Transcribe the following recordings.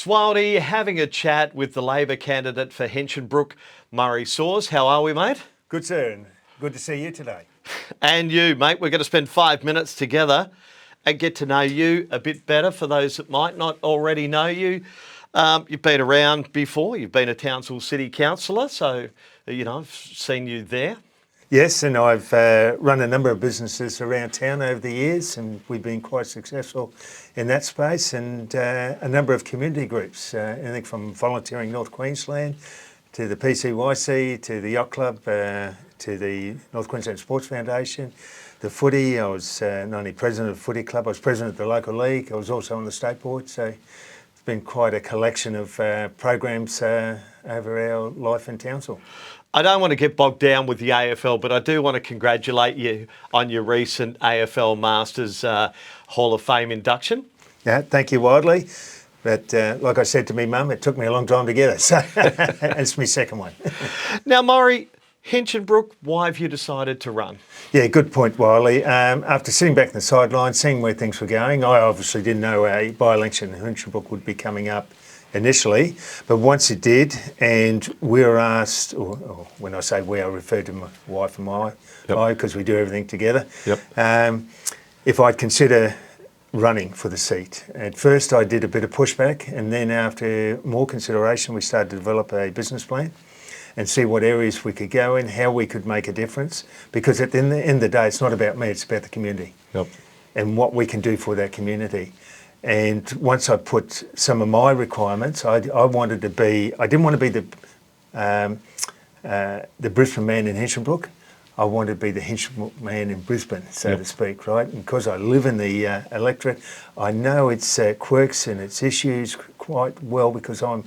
Swaldy having a chat with the Labor candidate for Hinchinbrook, Murray Saws. How are we, mate? Good, sir, and good to see you today. And you, mate. We're going to spend 5 minutes together and get to know you a bit better for those that might not already know you. You've been around before. You've been a Townsville City Councillor, so, I've seen you there. Yes, and I've run a number of businesses around town over the years, and we've been quite successful in that space, and a number of community groups, anything from Volunteering North Queensland to the PCYC, to the Yacht Club, to the North Queensland Sports Foundation, the footy. I was not only president of the footy club, I was president of the local league. I was also on the state board, so it's been quite a collection of programs over our life in Townsville. I don't want to get bogged down with the AFL, but I do want to congratulate you on your recent AFL Masters Hall of Fame induction. Yeah, thank you widely. But like I said to me mum, it took me a long time to get it, so it's my second one. Now, Maury, Hinchinbrook, why have you decided to run? Yeah, good point, Wiley. After sitting back in the sidelines, seeing where things were going, I obviously didn't know a by-election in Hinchinbrook would be coming up initially, but once it did, and we were asked, or when I say we, I refer to my wife and I, because we do everything together, if I'd consider running for the seat. At first I did a bit of pushback, and then after more consideration we started to develop a business plan and see what areas we could go in, how we could make a difference, because at the end of the day it's not about me, it's about the community and what we can do for that community. And once I put some of my requirements, I didn't want to be the Brisbane man in Hinchinbrook. I wanted to be the Hinchinbrook man in Brisbane, so to speak, right? And because I live in the electorate, I know its quirks and its issues quite well because I'm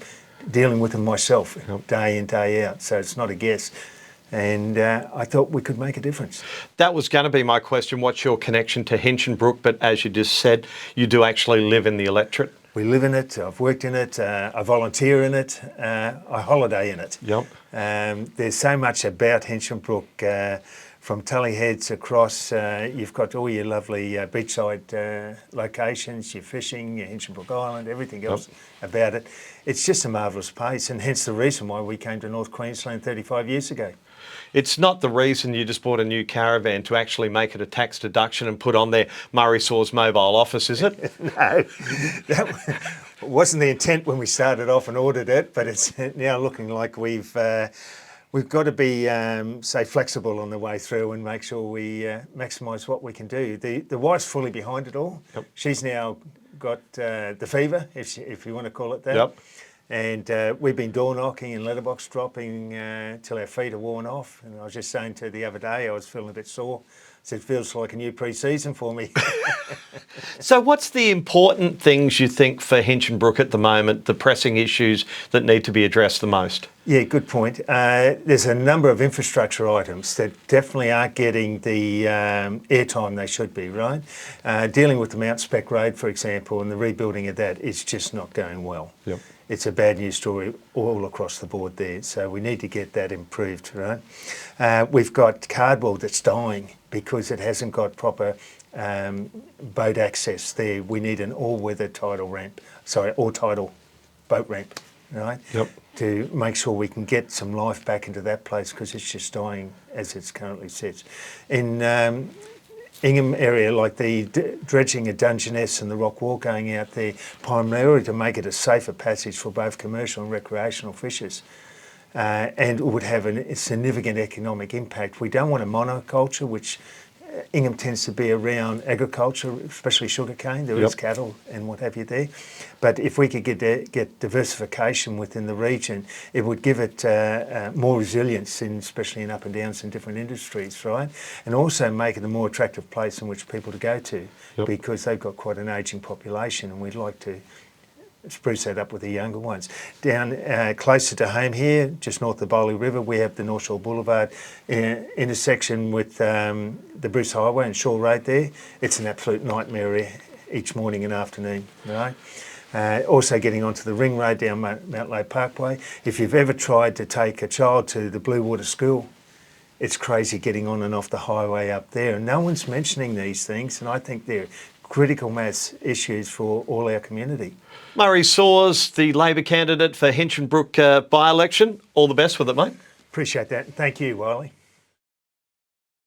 dealing with them myself day in, day out. So it's not a guess. And I thought we could make a difference. That was going to be my question. What's your connection to Hinchinbrook? But as you just said, you do actually live in the electorate. We live in it. I've worked in it. I volunteer in it. I holiday in it. There's so much about Hinchinbrook, from Tully Heads across. You've got all your lovely beachside locations, your fishing, your Hinchinbrook Island, everything else about it. It's just a marvellous place, and hence the reason why we came to North Queensland 35 years ago. It's not the reason you just bought a new caravan to actually make it a tax deduction and put on their Murray Saws mobile office, is it? No, that wasn't the intent when we started off and ordered it, but it's now looking like we've got to be, say, flexible on the way through and make sure we maximise what we can do. The wife's fully behind it all. She's now got the fever, if you want to call it that. And we've been door knocking and letterbox dropping till our feet are worn off. And I was just saying to the other day, I was feeling a bit sore. I said, it feels like a new pre-season for me. So what's the important things you think for Hinchinbrook at the moment, the pressing issues that need to be addressed the most? Yeah, good point. There's a number of infrastructure items that definitely aren't getting the airtime they should be, right? Dealing with the Mount Spec Road, for example, and the rebuilding of that, it's just not going well. It's a bad news story all across the board there, so we need to get that improved, right? We've got cardboard that's dying because it hasn't got proper boat access there. We need an all-weather all-tidal boat ramp, right? To make sure we can get some life back into that place because it's just dying as it's currently sits. In Ingham area, like the dredging of Dungeness and the rock wall going out there, primarily to make it a safer passage for both commercial and recreational fishers. And it would have a significant economic impact. We don't want a monoculture, which Ingham tends to be around agriculture, especially sugarcane. There is cattle and what have you there. But if we could get diversification within the region, it would give it more resilience, especially in up and downs in different industries, right? And also make it a more attractive place in which people to go to because they've got quite an ageing population, and we'd like to spruce that up with the younger ones. Down closer to home here, just north of Bowley River, we have the North Shore Boulevard intersection with the Bruce Highway and Shore Road there. It's an absolute nightmare each morning and afternoon, right? Also getting onto the ring road down Mount Lowe Parkway. If you've ever tried to take a child to the Blue Water School, it's crazy getting on and off the highway up there. And no one's mentioning these things, and I think they're critical mass issues for all our community. Murray Soares, the Labor candidate for Hinchinbrook by-election. All the best with it, mate. Appreciate that. Thank you, Wiley.